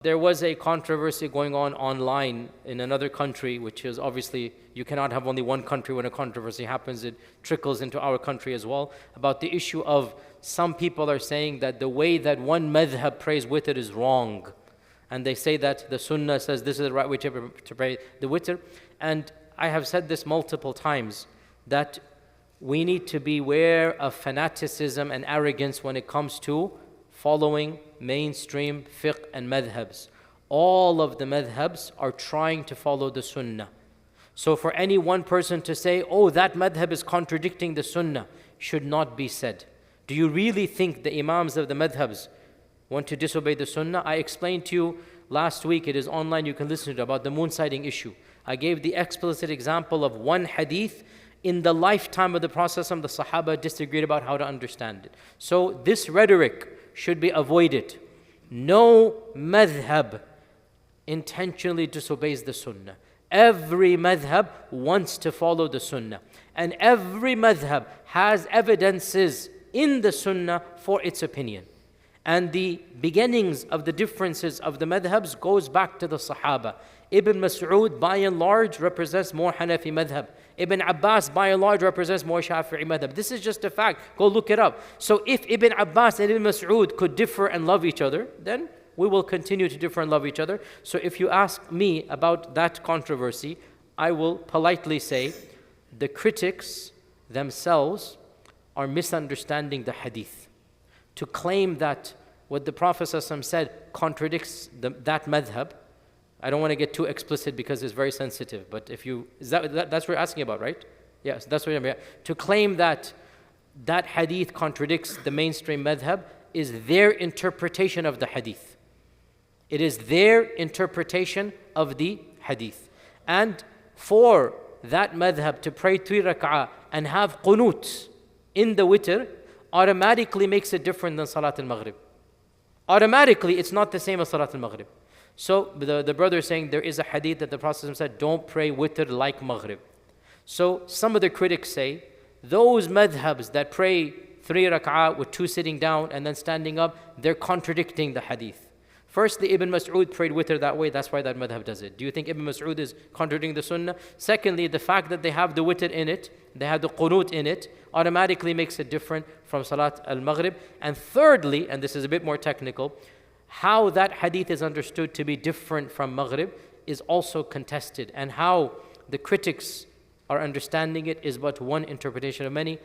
There was a controversy going on online in another country, which is obviously, you cannot have only one country when a controversy happens. It trickles into our country as well, about the issue of some people are saying that the way that one madhab prays witr is wrong. And they say that the sunnah says this is the right way to pray the witr. And I have said this multiple times, that we need to beware of fanaticism and arrogance when it comes to following mainstream fiqh and madhabs. All of the madhabs are trying to follow the sunnah. So for any one person to say, oh, that madhab is contradicting the sunnah, should not be said. Do you really think the imams of the madhabs want to disobey the sunnah? I explained to you last week, it is online, you can listen to it, about the moon sighting issue. I gave the explicit example of one hadith in the lifetime of the Prophet. The Sahaba disagreed about how to understand it. So this rhetoric should be avoided. No madhab intentionally disobeys the sunnah. Every madhab wants to follow the sunnah. And every madhab has evidences in the sunnah for its opinion. And the beginnings of the differences of the madhabs goes back to the Sahaba. Ibn Mas'ud, by and large, represents more Hanafi madhab. Ibn Abbas, by and large, represents more Shafi'i madhab. This is just a fact. Go look it up. So if Ibn Abbas and Ibn Mas'ud could differ and love each other, then we will continue to differ and love each other. So if you ask me about that controversy, I will politely say the critics themselves are misunderstanding the hadith. To claim that what the Prophet ﷺ said contradicts that madhab, I don't want to get too explicit because it's very sensitive, but if you, that's what you're asking about, right? Yes, that's what you're asking about. To claim that that hadith contradicts the mainstream madhab is their interpretation of the hadith. It is their interpretation of the hadith. And for that madhab to pray 3 rak'ah and have qunut in the witr automatically makes it different than Salat al-Maghrib. Automatically, it's not the same as Salat al-Maghrib. So the brother is saying there is a hadith that the Prophet said, don't pray witr like Maghrib. So some of the critics say, those madhabs that pray 3 rak'ah with 2 sitting down and then standing up, they're contradicting the hadith. Firstly, Ibn Mas'ud prayed witr that way, that's why that madhab does it. Do you think Ibn Mas'ud is contradicting the sunnah? Secondly, the fact that they have the witr in it, they have the qunut in it, automatically makes it different from Salat al-Maghrib. And thirdly, and this is a bit more technical, how that hadith is understood to be different from Maghrib is also contested. And how the critics are understanding it is but one interpretation of many.